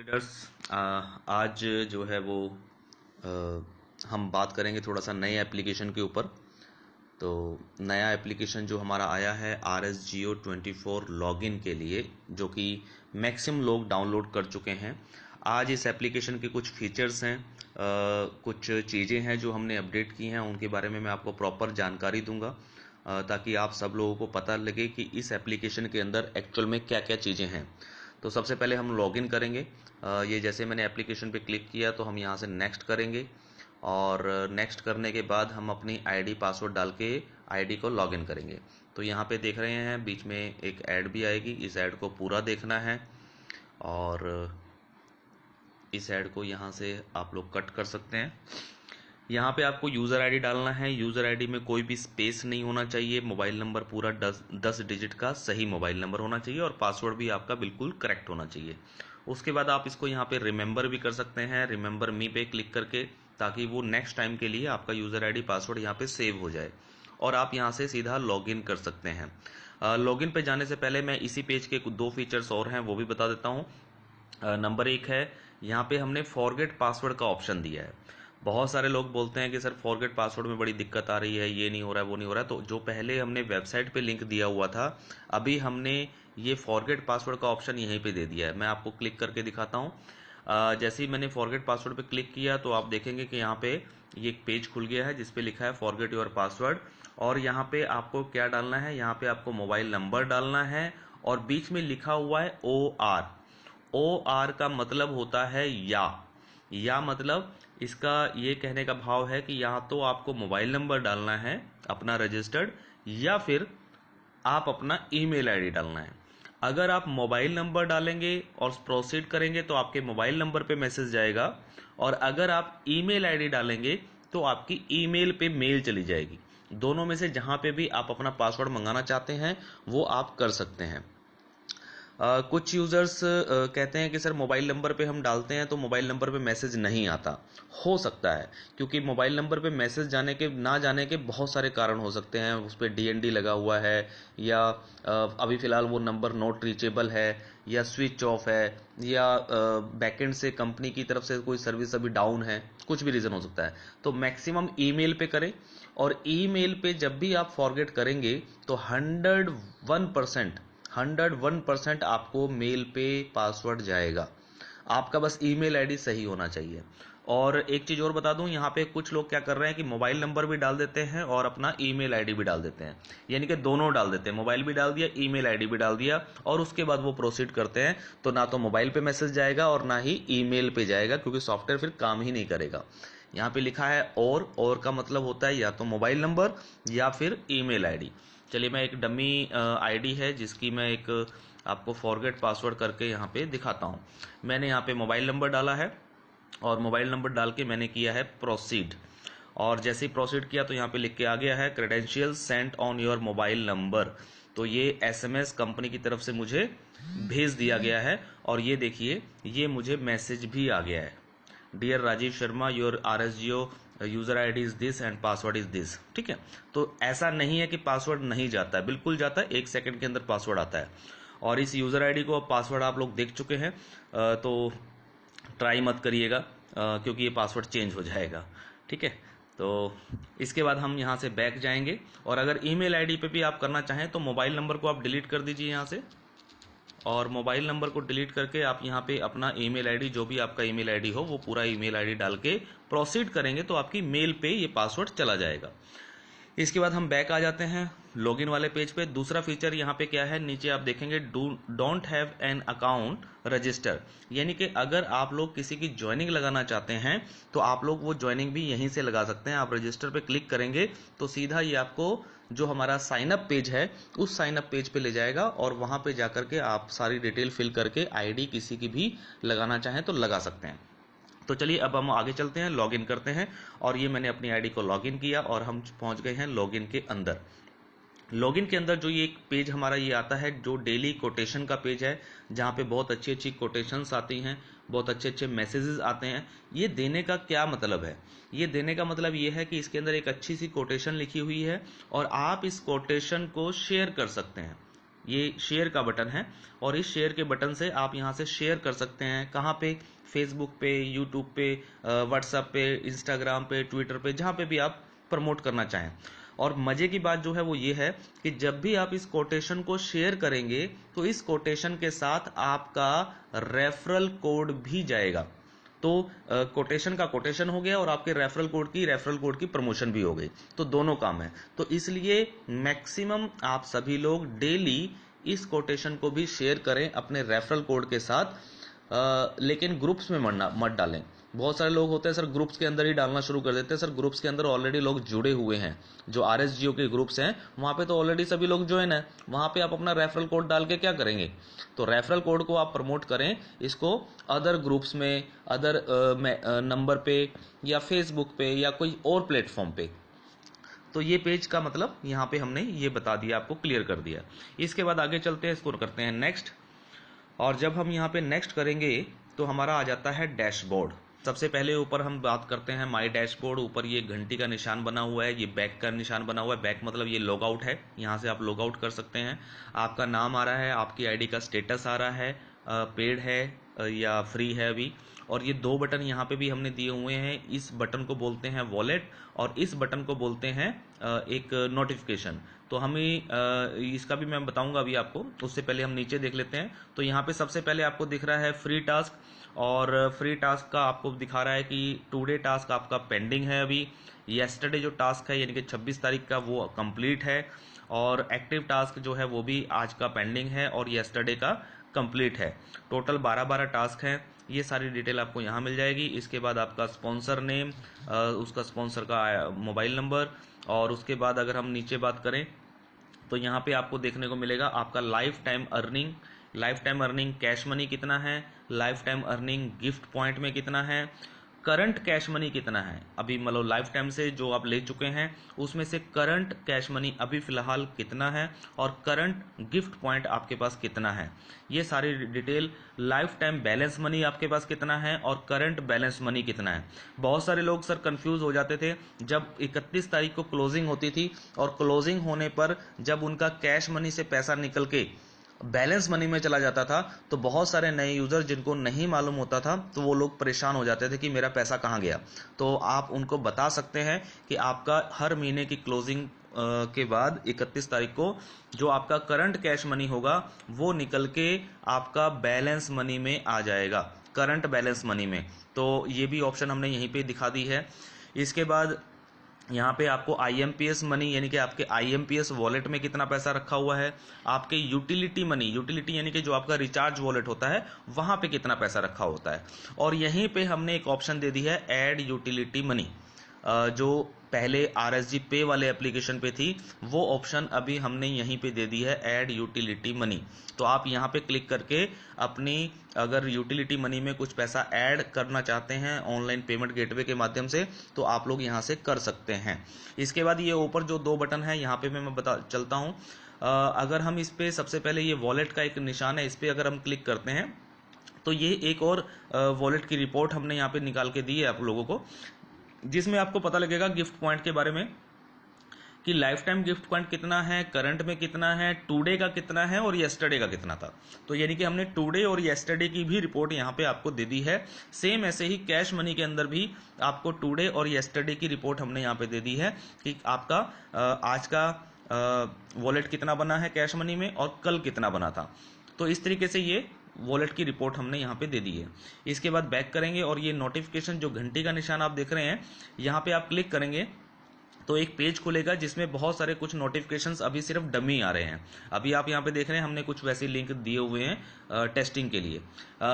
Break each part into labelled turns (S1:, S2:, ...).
S1: Traders, आज जो है वो हम बात करेंगे थोड़ा सा नए एप्लीकेशन के ऊपर। तो नया एप्लीकेशन जो हमारा आया है RSGO24 लॉगिन के लिए, जो कि मैक्सिमम लोग डाउनलोड कर चुके हैं। आज इस एप्लीकेशन के कुछ फीचर्स हैं, कुछ चीज़ें हैं जो हमने अपडेट की हैं, उनके बारे में मैं आपको प्रॉपर जानकारी दूंगा, ताकि आप सब लोगों को पता लगे कि इस एप्लीकेशन के अंदर एक्चुअल में क्या क्या चीज़ें हैं। तो सबसे पहले हम लॉगिन करेंगे। ये जैसे मैंने एप्लीकेशन पे क्लिक किया तो हम यहाँ से नेक्स्ट करेंगे, और नेक्स्ट करने के बाद हम अपनी आईडी पासवर्ड डाल के आईडी को लॉगिन करेंगे। तो यहाँ पे देख रहे हैं बीच में एक ऐड भी आएगी, इस ऐड को पूरा देखना है और इस ऐड को यहाँ से आप लोग कट कर सकते हैं। यहाँ पे आपको यूज़र आईडी डालना है। यूज़र आईडी में कोई भी स्पेस नहीं होना चाहिए। मोबाइल नंबर पूरा 10 डिजिट का सही मोबाइल नंबर होना चाहिए और पासवर्ड भी आपका बिल्कुल करेक्ट होना चाहिए। उसके बाद आप इसको यहाँ पे रिमेंबर भी कर सकते हैं, रिमेंबर मी पे क्लिक करके, ताकि वो नेक्स्ट टाइम के लिए आपका यूज़र आईडी पासवर्ड यहाँ पे सेव हो जाए और आप यहाँ से सीधा लॉगिन कर सकते हैं। लॉगिन पे जाने से पहले मैं इसी पेज के दो फीचर्स और हैं वो भी बता देता हूँ। नंबर एक है, यहाँ पे हमने फॉरगेट पासवर्ड का ऑप्शन दिया है। बहुत सारे लोग बोलते हैं कि सर फॉरगेट पासवर्ड में बड़ी दिक्कत आ रही है, ये नहीं हो रहा है, वो नहीं हो रहा है। तो जो पहले हमने वेबसाइट पे लिंक दिया हुआ था, अभी हमने ये फॉरगेट पासवर्ड का ऑप्शन यहीं पे दे दिया है। मैं आपको क्लिक करके दिखाता हूँ। जैसे ही मैंने फॉरगेट पासवर्ड पे क्लिक किया तो आप देखेंगे कि यहाँ पे ये एक पेज खुल गया है जिसपे लिखा है फॉरगेट योर पासवर्ड। और यहाँ पे आपको क्या डालना है, यहाँ पे आपको मोबाइल नंबर डालना है और बीच में लिखा हुआ है OR। OR का मतलब होता है या मतलब इसका ये कहने का भाव है कि यहाँ तो आपको मोबाइल नंबर डालना है अपना रजिस्टर्ड, या फिर आप अपना ईमेल आईडी डालना है। अगर आप मोबाइल नंबर डालेंगे और प्रोसीड करेंगे तो आपके मोबाइल नंबर पे मैसेज जाएगा, और अगर आप ईमेल आईडी डालेंगे तो आपकी ईमेल पे मेल चली जाएगी। दोनों में से जहां पे भी आप अपना पासवर्ड मंगाना चाहते हैं वो आप कर सकते हैं। कुछ यूज़र्स कहते हैं कि सर मोबाइल नंबर पे हम डालते हैं तो मोबाइल नंबर पे मैसेज नहीं आता। हो सकता है, क्योंकि मोबाइल नंबर पे मैसेज जाने के ना जाने के बहुत सारे कारण हो सकते हैं। उस पर DND लगा हुआ है, या अभी फ़िलहाल वो नंबर नॉट रीचेबल है, या स्विच ऑफ है, या बैकएंड से कंपनी की तरफ से कोई सर्विस अभी डाउन है। कुछ भी रीज़न हो सकता है। तो मैक्सिमम ईमेल पे करें, और ईमेल पे जब भी आप फॉरगेट करेंगे तो 101% आपको मेल पे पासवर्ड जाएगा। आपका बस ईमेल आईडी सही होना चाहिए। और एक चीज़ और बता दूं, यहाँ पे कुछ लोग क्या कर रहे हैं कि मोबाइल नंबर भी डाल देते हैं और अपना ईमेल आईडी भी डाल देते हैं, यानी कि दोनों डाल देते हैं, मोबाइल भी डाल दिया, ईमेल आईडी भी डाल दिया, और उसके बाद वो प्रोसीड करते हैं। तो ना तो मोबाइल पे मैसेज जाएगा और ना ही ईमेल पे जाएगा, क्योंकि सॉफ्टवेयर फिर काम ही नहीं करेगा। यहाँ पे लिखा है और का मतलब होता है या तो मोबाइल नंबर या फिर ईमेल आईडी। चलिए, मैं एक डमी आईडी है जिसकी मैं एक आपको फॉरगेट पासवर्ड करके यहाँ पे दिखाता हूँ। मैंने यहाँ पे मोबाइल नंबर डाला है और मोबाइल नंबर डाल के मैंने किया है प्रोसीड, और जैसे ही प्रोसीड किया तो यहाँ पे लिख के आ गया है credentials Saint on your mobile number. तो ये SMS कंपनी की तरफ से मुझे भेज दिया गया है, और ये देखिए ये मुझे मैसेज भी आ गया है, dear Rajiv Sharma, your RSGO user ID is this and password is this. ठीक है, तो ऐसा नहीं है कि पासवर्ड नहीं जाता है, बिल्कुल जाता है। 1 सेकंड के अंदर पासवर्ड आता है। और इस यूजर आईडी को पासवर्ड आप लोग देख चुके हैं, तो ट्राई मत करिएगा, क्योंकि ये पासवर्ड चेंज हो जाएगा। ठीक है, तो इसके बाद हम यहाँ से बैक जाएंगे, और अगर ईमेल आईडी पे भी आप करना चाहें तो मोबाइल नंबर को आप डिलीट कर दीजिए यहाँ से, और मोबाइल नंबर को डिलीट करके आप यहाँ पे अपना ईमेल आईडी, जो भी आपका ईमेल आईडी हो, वो पूरा ईमेल आईडी डाल के प्रोसीड करेंगे तो आपकी मेल पे ये पासवर्ड चला जाएगा। इसके बाद हम बैक आ जाते हैं लॉगिन वाले पेज पे। दूसरा फीचर यहाँ पे क्या है, नीचे आप देखेंगे don't have an account register, यानी कि अगर आप लोग किसी की ज्वाइनिंग लगाना चाहते हैं तो आप लोग वो ज्वाइनिंग भी यहीं से लगा सकते हैं। आप रजिस्टर पे क्लिक करेंगे तो सीधा ये आपको जो हमारा साइन अप पेज है उस साइन अप पेज पे ले जाएगा, और वहां पे जाकर के आप सारी डिटेल फिल करके आईडी किसी की भी लगाना चाहें तो लगा सकते हैं। तो चलिए अब हम आगे चलते हैं, लॉगिन करते हैं। और ये मैंने अपनी आईडी को लॉगिन किया और हम पहुंच गए हैं लॉगिन के अंदर। लॉगिन के अंदर जो ये एक पेज हमारा ये आता है, जो डेली कोटेशन का पेज है, जहाँ पे बहुत अच्छी अच्छी कोटेशंस आती हैं, बहुत अच्छे अच्छे मैसेजेस आते हैं। ये देने का क्या मतलब है? ये देने का मतलब ये है कि इसके अंदर एक अच्छी सी कोटेशन लिखी हुई है और आप इस कोटेशन को शेयर कर सकते हैं। ये शेयर का बटन है, और इस शेयर के बटन से आप यहाँ से शेयर कर सकते हैं। कहाँ पे? फेसबुक पे, यूट्यूब पे, व्हाट्सएप पे, इंस्टाग्राम पे, ट्विटर पे, जहाँ पे भी आप प्रमोट करना चाहें। और मजे की बात जो है वो ये है कि जब भी आप इस कोटेशन को शेयर करेंगे तो इस कोटेशन के साथ आपका रेफरल कोड भी जाएगा। तो कोटेशन का कोटेशन हो गया और आपके रेफरल कोड की प्रमोशन भी हो गई, तो दोनों काम है। तो इसलिए मैक्सिमम आप सभी लोग डेली इस कोटेशन को भी शेयर करें अपने रेफरल कोड के साथ, लेकिन ग्रुप्स में मत डालें। बहुत सारे लोग होते हैं सर ग्रुप्स के अंदर ही डालना शुरू कर देते हैं। सर ग्रुप्स के अंदर ऑलरेडी लोग जुड़े हुए हैं, जो आरएसजीओ के ग्रुप्स हैं वहां पे तो ऑलरेडी सभी लोग ज्वाइन है। वहां पे आप अपना रेफरल कोड डाल के क्या करेंगे? तो रेफरल कोड को आप प्रमोट करें इसको अदर ग्रुप्स में, अदर नंबर पे, या फेसबुक पे, या कोई और प्लेटफॉर्म पे। तो ये पेज का मतलब यहाँ पे हमने ये बता दिया, आपको क्लियर कर दिया। इसके बाद आगे चलते हैं, इसको करते हैं नेक्स्ट। और जब हम यहाँ पे नेक्स्ट करेंगे तो हमारा आ जाता है डैशबोर्ड। सबसे पहले ऊपर हम बात करते हैं माई डैशबोर्ड। ऊपर ये घंटी का निशान बना हुआ है, ये बैक का निशान बना हुआ है। बैक मतलब ये लॉग आउट है, यहाँ से आप लॉग आउट कर सकते हैं। आपका नाम आ रहा है, आपकी आईडी का स्टेटस आ रहा है, पेड है या फ्री है अभी। और ये दो बटन यहाँ पे भी हमने दिए हुए हैं। इस बटन को बोलते हैं वॉलेट और इस बटन को बोलते हैं एक नोटिफिकेशन। तो हमें इसका भी मैं बताऊंगा अभी आपको, उससे पहले हम नीचे देख लेते हैं। तो यहाँ पे सबसे पहले आपको दिख रहा है फ्री टास्क, और फ्री टास्क का आपको दिखा रहा है कि टुडे टास्क आपका पेंडिंग है अभी। येस्टरडे जो टास्क है यानी कि 26 तारीख का वो कंप्लीट है, और एक्टिव टास्क जो है वो भी आज का पेंडिंग है और येस्टरडे का कंप्लीट है। टोटल 12 टास्क हैं। ये सारी डिटेल आपको यहाँ मिल जाएगी। इसके बाद आपका स्पॉन्सर नेम, उसका स्पॉन्सर का मोबाइल नंबर, और उसके बाद अगर हम नीचे बात करें तो यहाँ पे आपको देखने को मिलेगा आपका life time earning cash money कितना है, life time earning gift point में कितना है, करंट कैश मनी कितना है अभी, मतलब लाइफ टाइम से जो आप ले चुके हैं उसमें से करंट कैश मनी अभी फिलहाल कितना है, और करंट गिफ्ट पॉइंट आपके पास कितना है। ये सारी detail, life time balance money आपके पास कितना है और करंट बैलेंस मनी कितना है। बहुत सारे लोग सर कंफ्यूज हो जाते थे जब 31 तारीख को क्लोजिंग होती थी, और क्लोजिंग होने पर जब उनका कैश मनी से पैसा निकल के बैलेंस मनी में चला जाता था तो बहुत सारे नए यूजर जिनको नहीं मालूम होता था तो वो लोग परेशान हो जाते थे कि मेरा पैसा कहाँ गया। तो आप उनको बता सकते हैं कि आपका हर महीने की क्लोजिंग के बाद 31 तारीख को जो आपका करंट कैश मनी होगा वो निकल के आपका बैलेंस मनी में आ जाएगा, करंट बैलेंस मनी में। तो ये भी ऑप्शन हमने यहीं पे दिखा दी है। इसके बाद यहाँ पे आपको IMPS मनी यानी कि आपके IMPS वॉलेट में कितना पैसा रखा हुआ है, आपके यूटिलिटी मनी, यूटिलिटी यानी कि जो आपका रिचार्ज वॉलेट होता है वहां पे कितना पैसा रखा होता है। और यहीं पे हमने एक ऑप्शन दे दी है ऐड यूटिलिटी मनी, जो पहले RSG पे वाले एप्लीकेशन पे थी वो ऑप्शन अभी हमने यहीं पे दे दी है ऐड यूटिलिटी मनी। तो आप यहाँ पे क्लिक करके अपनी अगर यूटिलिटी मनी में कुछ पैसा ऐड करना चाहते हैं ऑनलाइन पेमेंट गेटवे के माध्यम से तो आप लोग यहाँ से कर सकते हैं। इसके बाद ये ऊपर जो दो बटन है यहाँ पे मैं बता चलता हूँ। अगर हम इस पे सबसे पहले ये वॉलेट का एक निशान है, इस पे अगर हम क्लिक करते हैं तो ये एक और वॉलेट की रिपोर्ट हमने यहाँ पे निकाल के दी है आप लोगों को, जिसमें आपको पता लगेगा गिफ्ट पॉइंट के बारे में कि लाइफ टाइम गिफ्ट पॉइंट कितना है, करंट में कितना है, टुडे का कितना है और येस्टरडे का कितना था। तो यानी कि हमने टुडे और येस्टरडे की भी रिपोर्ट यहाँ पे आपको दे दी है। सेम ऐसे ही कैश मनी के अंदर भी आपको टुडे और येस्टरडे की रिपोर्ट हमने यहाँ पे दे दी है कि आपका आज का वॉलेट कितना बना है कैश मनी में और कल कितना बना था। तो इस तरीके से ये वॉलेट की रिपोर्ट हमने यहाँ पे दे दी है। इसके बाद बैक करेंगे और ये नोटिफिकेशन जो घंटी का निशान आप देख रहे हैं यहाँ पे आप क्लिक करेंगे तो एक पेज खुलेगा जिसमें बहुत सारे कुछ नोटिफिकेशंस अभी सिर्फ डमी आ रहे हैं। अभी आप यहाँ पे देख रहे हैं हमने कुछ वैसे लिंक दिए हुए हैं टेस्टिंग के लिए,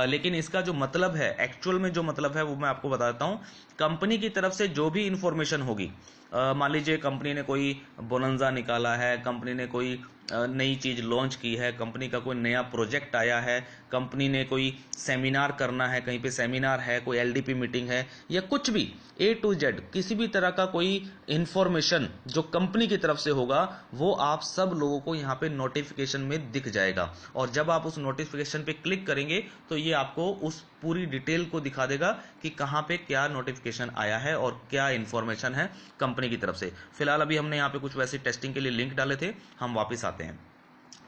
S1: लेकिन इसका जो मतलब है एक्चुअल में जो मतलब है वो मैं आपको बताता हूँ। कंपनी की तरफ से जो भी इंफॉर्मेशन होगी, मान लीजिए कंपनी ने कोई बोनंजा निकाला है, कंपनी ने कोई नई चीज लॉन्च की है, कंपनी का कोई नया प्रोजेक्ट आया है, कंपनी ने कोई सेमिनार करना है, कहीं पे सेमिनार है, कोई LDP मीटिंग है या कुछ भी A to Z किसी भी तरह का कोई इंफॉर्मेशन जो कंपनी की तरफ से होगा वो आप सब लोगों को यहाँ पे नोटिफिकेशन में दिख जाएगा। और जब आप उस नोटिफिकेशन पे क्लिक करेंगे तो ये आपको उस पूरी डिटेल को दिखा देगा कि कहाँ पे क्या नोटिफिकेशन आया है और क्या इंफॉर्मेशन है कंपनी की तरफ से। फिलहाल अभी हमने यहाँ पे कुछ वैसे टेस्टिंग के लिए लिंक डाले थे, हम वापस आते हैं।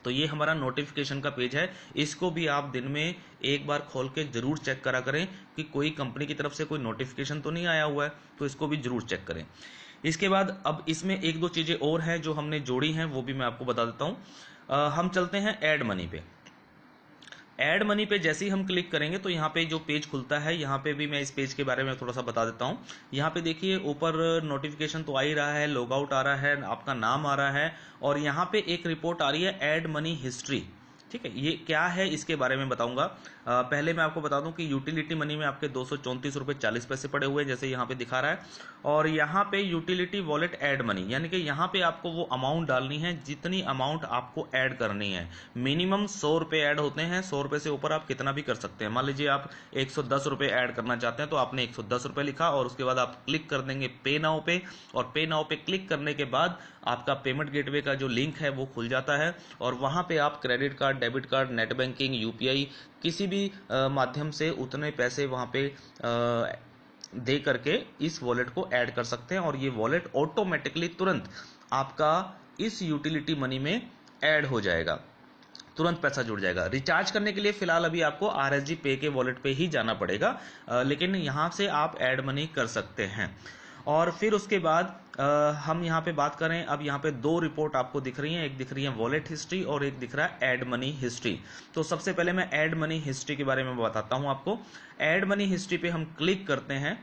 S1: तो ये हमारा नोटिफिकेशन का पेज है, इसको भी आप दिन में एक बार खोल के जरूर चेक करा करें कि कोई कंपनी की तरफ से कोई नोटिफिकेशन तो नहीं आया हुआ है, तो इसको भी जरूर चेक करें। इसके बाद अब इसमें एक दो चीज़ें और हैं जो हमने जोड़ी हैं, वो भी मैं आपको बता देता हूँ। हम चलते हैं ऐड मनी पे। ऐड मनी पे जैसे ही हम क्लिक करेंगे तो यहाँ पे जो पेज खुलता है, यहाँ पे भी मैं इस पेज के बारे में थोड़ा सा बता देता हूँ। यहाँ पे देखिए ऊपर नोटिफिकेशन तो आ ही रहा है, लॉग आउट आ रहा है, आपका नाम आ रहा है, और यहाँ पे एक रिपोर्ट आ रही है ऐड मनी हिस्ट्री। ठीक है, ये क्या है इसके बारे में बताऊंगा। पहले मैं आपको बता दूं कि यूटिलिटी मनी में आपके 234 रुपये 40 पैसे पड़े हुए हैं, जैसे यहाँ पे दिखा रहा है। और यहाँ पे यूटिलिटी वॉलेट ऐड मनी, यानी कि यहाँ पे आपको वो अमाउंट डालनी है जितनी अमाउंट आपको ऐड करनी है। मिनिमम 100 रुपये ऐड होते हैं, 100 रुपये से ऊपर आप कितना भी कर सकते हैं। मान लीजिए आप 110 रुपये ऐड करना चाहते हैं, तो आपने 110 रुपये लिखा और उसके बाद आप क्लिक कर देंगे पे नाउ पे, और पे नाउ पे क्लिक करने के बाद आपका पेमेंट गेटवे का जो लिंक है वो खुल जाता है, और वहाँ पे आप credit card, debit card, net banking, UPI किसी भी माध्यम से उतने पैसे वहाँ पे दे करके इस वॉलेट को ऐड कर सकते हैं, और ये वॉलेट ऑटोमेटिकली तुरंत आपका इस यूटिलिटी मनी में ऐड हो जाएगा, तुरंत पैसा जुड़ जाएगा। रिचार्ज करने के लिए फिलहाल अभी आपको RSG पे के वॉलेट पे ही जाना पड़ेगा, लेकिन यहाँ से आप ऐड मनी कर सकते हैं। और फिर उसके बाद हम यहाँ पे बात करें, अब यहाँ पे दो रिपोर्ट आपको दिख रही हैं, एक दिख रही है वॉलेट हिस्ट्री और एक दिख रहा है ऐड मनी हिस्ट्री। तो सबसे पहले मैं ऐड मनी हिस्ट्री के बारे में बताता हूँ आपको। ऐड मनी हिस्ट्री पे हम क्लिक करते हैं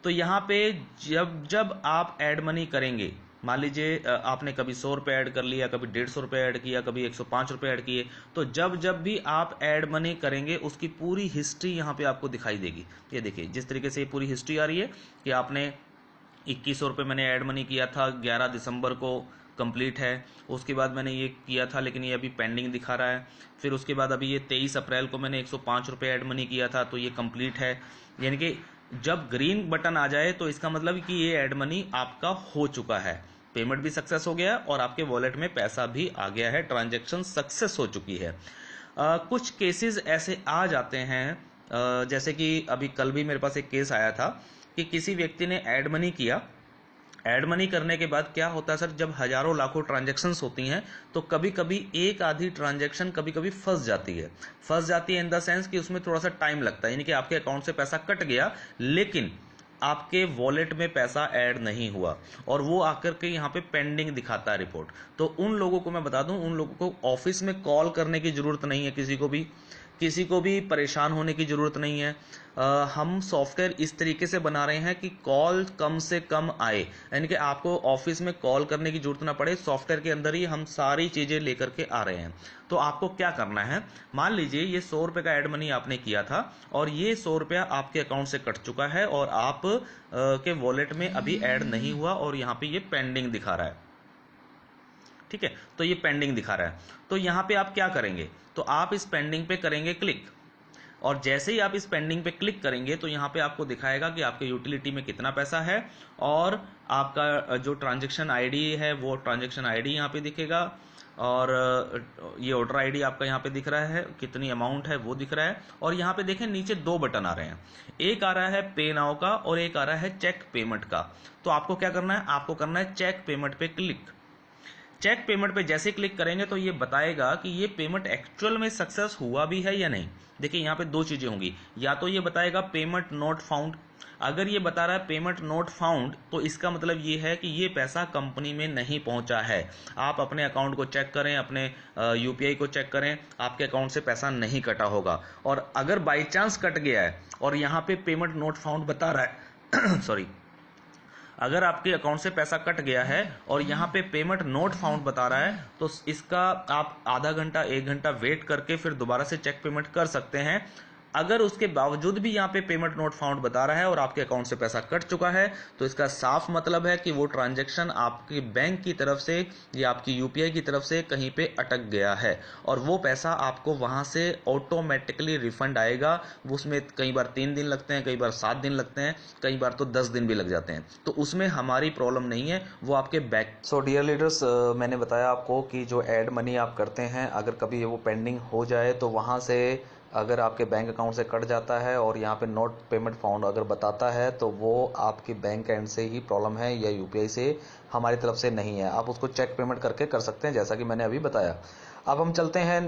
S1: तो यहाँ पे जब जब आप ऐड मनी करेंगे, मान लीजिए आपने कभी 100 रुपये ऐड कर लिया, कभी 150 रुपये ऐड किया, कभी 105 रुपये ऐड किए, तो जब जब भी आप ऐड मनी करेंगे उसकी पूरी हिस्ट्री यहाँ पे आपको दिखाई देगी। ये देखिए जिस तरीके से ये पूरी हिस्ट्री आ रही है कि आपने 2100 रुपये मैंने ऐड मनी किया था, 11 दिसंबर को कंप्लीट है। उसके बाद मैंने ये किया था लेकिन ये अभी पेंडिंग दिखा रहा है। फिर उसके बाद अभी ये 23 अप्रैल को मैंने 105 रुपये ऐड मनी किया था, तो ये कंप्लीट है। यानी कि जब ग्रीन बटन आ जाए तो इसका मतलब कि ये ऐड मनी आपका हो चुका है, पेमेंट भी सक्सेस हो गया और आपके वॉलेट में पैसा भी आ गया है, ट्रांजैक्शन सक्सेस हो चुकी है। कुछ केसेस ऐसे आ जाते हैं, जैसे कि अभी कल भी मेरे पास एक केस आया था कि किसी व्यक्ति ने ऐड मनी किया। ऐड मनी करने के बाद क्या होता है सर, जब हजारों लाखों ट्रांजैक्शंस होती हैं तो कभी कभी एक आधी ट्रांजैक्शन कभी कभी फंस जाती है इन द सेंस कि उसमें थोड़ा सा टाइम लगता है, यानी कि आपके अकाउंट से पैसा कट गया लेकिन आपके वॉलेट में पैसा ऐड नहीं हुआ, और वो आकर के यहाँ पे पेंडिंग दिखाता है रिपोर्ट। तो उन लोगों को मैं बता दूं, उन लोगों को ऑफिस में कॉल करने की जरूरत नहीं है, किसी को भी परेशान होने की ज़रूरत नहीं है। हम सॉफ्टवेयर इस तरीके से बना रहे हैं कि कॉल कम से कम आए, यानी कि आपको ऑफिस में कॉल करने की ज़रूरत ना पड़े। सॉफ्टवेयर के अंदर ही हम सारी चीज़ें लेकर के आ रहे हैं। तो आपको क्या करना है, मान लीजिए ये 100 रुपये का ऐड मनी आपने किया था और ये 100 रुपया आपके अकाउंट से कट चुका है और आप के वॉलेट में अभी ऐड नहीं हुआ और यहाँ पे ये पेंडिंग दिखा रहा है। ठीक है, तो ये पेंडिंग दिखा रहा है। तो यहाँ पे आप क्या करेंगे, तो आप इस पेंडिंग पे करेंगे क्लिक, और जैसे ही आप इस पेंडिंग पे क्लिक करेंगे तो यहाँ पे आपको दिखाएगा कि आपके यूटिलिटी में कितना पैसा है, और आपका जो ट्रांजैक्शन आईडी है वो ट्रांजैक्शन आईडी यहाँ पे दिखेगा, और ये ऑर्डर आईडी आपका यहाँ पे दिख रहा है, कितनी अमाउंट है वो दिख रहा है। और यहाँ पे देखें नीचे दो बटन आ रहे हैं, एक आ रहा है पे नाउ का और एक आ रहा है चेक पेमेंट का। तो आपको क्या करना है, आपको करना है चेक पेमेंट पे क्लिक। चेक पेमेंट पे जैसे क्लिक करेंगे तो ये बताएगा कि ये पेमेंट एक्चुअल में सक्सेस हुआ भी है या नहीं। देखिए यहाँ पे दो चीजें होंगी, या तो ये बताएगा पेमेंट नॉट फाउंड। अगर ये बता रहा है पेमेंट नॉट फाउंड तो इसका मतलब ये है कि ये पैसा कंपनी में नहीं पहुंचा है। आप अपने अकाउंट को चेक करें, अपने यूपीआई को चेक करें, आपके अकाउंट से पैसा नहीं कटा होगा। और अगर बाई चांस कट गया है और यहाँ पे पेमेंट नॉट फाउंड बता रहा है सॉरी, अगर आपके अकाउंट से पैसा कट गया है और यहाँ पे पेमेंट नॉट फाउंड बता रहा है तो इसका आप आधा घंटा 1 घंटा वेट करके फिर दोबारा से चेक पेमेंट कर सकते हैं। अगर उसके बावजूद भी यहाँ पे पेमेंट नॉट फाउंड बता रहा है और आपके अकाउंट से पैसा कट चुका है तो इसका साफ मतलब है कि वो ट्रांजैक्शन आपकी बैंक की तरफ से या आपकी यूपीआई की तरफ से कहीं पे अटक गया है और वो पैसा आपको वहां से ऑटोमेटिकली रिफंड आएगा। उसमें कई बार 3 दिन लगते हैं, कई बार 7 दिन लगते हैं, कई बार तो 10 दिन भी लग जाते हैं। तो उसमें हमारी प्रॉब्लम नहीं है, वो आपके बैंक। सो डियर लीडर्स, मैंने बताया आपको कि जो ऐड मनी आप करते हैं अगर कभी वो पेंडिंग हो जाए तो वहां से अगर आपके बैंक अकाउंट से कट जाता है और यहाँ पे नॉट पेमेंट फाउंड अगर बताता है तो वो आपके बैंक एंड से ही प्रॉब्लम है या यूपीआई से हमारी तरफ से नहीं है। आप उसको चेक पेमेंट करके कर सकते हैं, जैसा कि मैंने अभी बताया। अब हम चलते हैं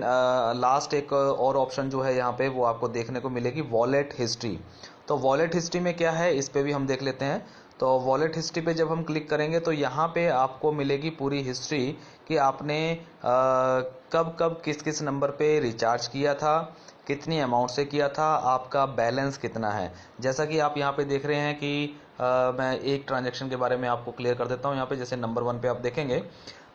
S1: लास्ट एक और ऑप्शन जो है यहाँ पे वो आपको देखने को मिलेगी, वॉलेट हिस्ट्री। तो वॉलेट हिस्ट्री में क्या है, इस पे भी हम देख लेते हैं। तो वॉलेट हिस्ट्री पे जब हम क्लिक करेंगे तो यहाँ पे आपको मिलेगी पूरी हिस्ट्री कि आपने कब कब किस किस नंबर पे रिचार्ज किया था, कितनी अमाउंट से किया था, आपका बैलेंस कितना है। जैसा कि आप यहाँ पे देख रहे हैं कि मैं एक ट्रांजैक्शन के बारे में आपको क्लियर कर देता हूँ। यहाँ पे जैसे नंबर 1 पे आप देखेंगे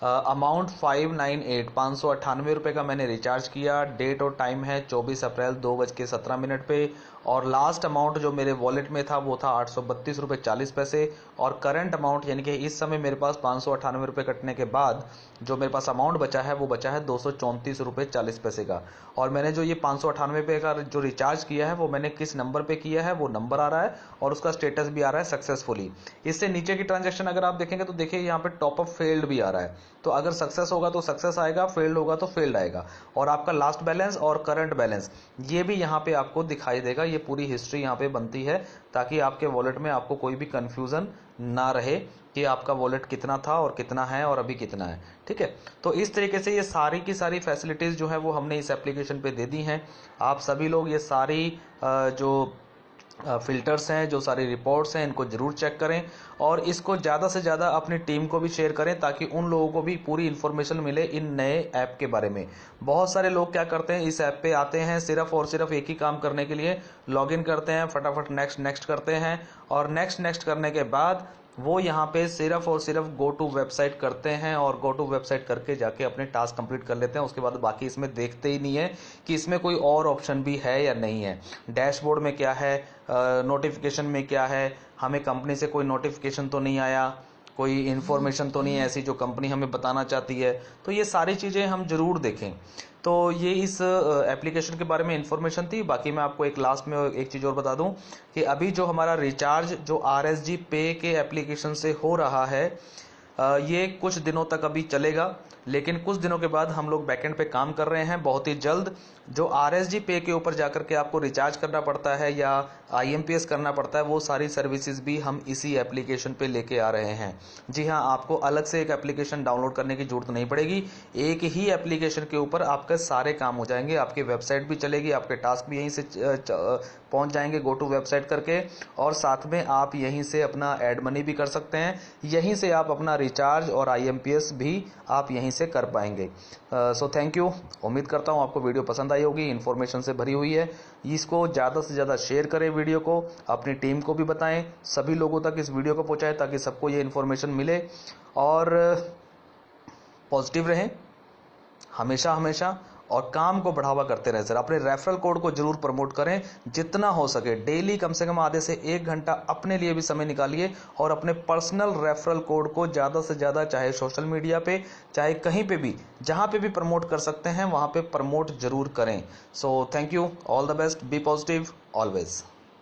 S1: अमाउंट 598 रुपये का मैंने रिचार्ज किया। डेट और टाइम है 24 अप्रैल 2:17 पे। और लास्ट अमाउंट जो मेरे वॉलेट में था वो था 832 रुपये 40 पैसे। और करंट अमाउंट यानी कि इस समय मेरे पास 598 रुपये कटने के बाद जो मेरे पास अमाउंट बचा है वो बचा है 234 रुपये 40 पैसे का। और मैंने जो ये 598 रुपये का जो रिचार्ज किया है वो मैंने किस नंबर पे किया है वो नंबर आ रहा है और उसका स्टेटस भी आ रहा है सक्सेसफुली। इससे नीचे की ट्रांजेक्शन अगर आप देखेंगे तो देखिए यहाँ पे टॉपअप फेल्ड भी आ रहा है। तो अगर सक्सेस होगा तो सक्सेस आएगा, फेल्ड होगा तो फेल्ड आएगा। और आपका लास्ट बैलेंस और करंट बैलेंस ये भी यहाँ पे आपको दिखाई देगा। ये पूरी हिस्ट्री यहाँ पे बनती है ताकि आपके वॉलेट में आपको कोई भी कंफ्यूजन ना रहे कि आपका वॉलेट कितना था और कितना है और अभी कितना है। ठीक है, तो इस तरीके से ये सारी की सारी फैसिलिटीज जो है वो हमने इस एप्लीकेशन पे दे दी हैं। आप सभी लोग ये सारी जो फिल्टर्स हैं, जो सारी रिपोर्ट्स हैं, इनको जरूर चेक करें और इसको ज़्यादा से ज़्यादा अपनी टीम को भी शेयर करें ताकि उन लोगों को भी पूरी इन्फॉर्मेशन मिले इन नए ऐप के बारे में। बहुत सारे लोग क्या करते हैं, इस ऐप पे आते हैं सिर्फ और सिर्फ एक ही काम करने के लिए, लॉगिन करते हैं, फटाफट नेक्स्ट नेक्स्ट करते हैं और नेक्स्ट नेक्स्ट करने के बाद वो यहाँ पे सिर्फ और सिर्फ गो टू वेबसाइट करते हैं और गो टू वेबसाइट करके जाके अपने टास्क कंप्लीट कर लेते हैं। उसके बाद बाकी इसमें देखते ही नहीं है कि इसमें कोई और ऑप्शन भी है या नहीं है, डैशबोर्ड में क्या है, नोटिफिकेशन में क्या है, हमें कंपनी से कोई नोटिफिकेशन तो नहीं आया, कोई इन्फॉर्मेशन तो नहीं है ऐसी जो कंपनी हमें बताना चाहती है। तो ये सारी चीज़ें हम जरूर देखें। तो ये इस एप्लीकेशन के बारे में इन्फॉर्मेशन थी। बाकी मैं आपको एक लास्ट में एक चीज़ और बता दूं कि अभी जो हमारा रिचार्ज जो RSG पे के एप्लीकेशन से हो रहा है ये कुछ दिनों तक अभी चलेगा, लेकिन कुछ दिनों के बाद हम लोग बैकएंड पे काम कर रहे हैं। बहुत ही जल्द जो RSG पे के ऊपर जाकर के आपको रिचार्ज करना पड़ता है या IMPS करना पड़ता है वो सारी सर्विसेज भी हम इसी एप्लीकेशन पे लेके आ रहे हैं। जी हाँ, आपको अलग से एक एप्लीकेशन डाउनलोड करने की जरूरत नहीं पड़ेगी। एक ही एप्लीकेशन के ऊपर आपके सारे काम हो जाएंगे, आपकी वेबसाइट भी चलेगी, आपके टास्क भी यहीं से पहुंच जाएंगे गो टू वेबसाइट करके, और साथ में आप यहीं से अपना एड मनी भी कर सकते हैं, यहीं से आप अपना रिचार्ज और IMPS भी आप यहीं से कर पाएंगे। सो थैंक यू। उम्मीद करता हूँ आपको वीडियो पसंद आई होगी, इन्फॉर्मेशन से भरी हुई है। इसको ज़्यादा से ज़्यादा शेयर करें, वीडियो को अपनी टीम को भी बताएं, सभी लोगों तक इस वीडियो को पहुँचाएं ताकि सबको ये इन्फॉर्मेशन मिले। और पॉजिटिव रहें हमेशा हमेशा और काम को बढ़ावा करते रहे सर। अपने रेफरल कोड को जरूर प्रमोट करें जितना हो सके। डेली कम से कम आधे से 1 घंटा अपने लिए भी समय निकालिए और अपने पर्सनल रेफरल कोड को ज़्यादा से ज़्यादा, चाहे सोशल मीडिया पे चाहे कहीं पे भी, जहाँ पे भी प्रमोट कर सकते हैं वहाँ पे प्रमोट जरूर करें। So thank you, all the best, be positive always.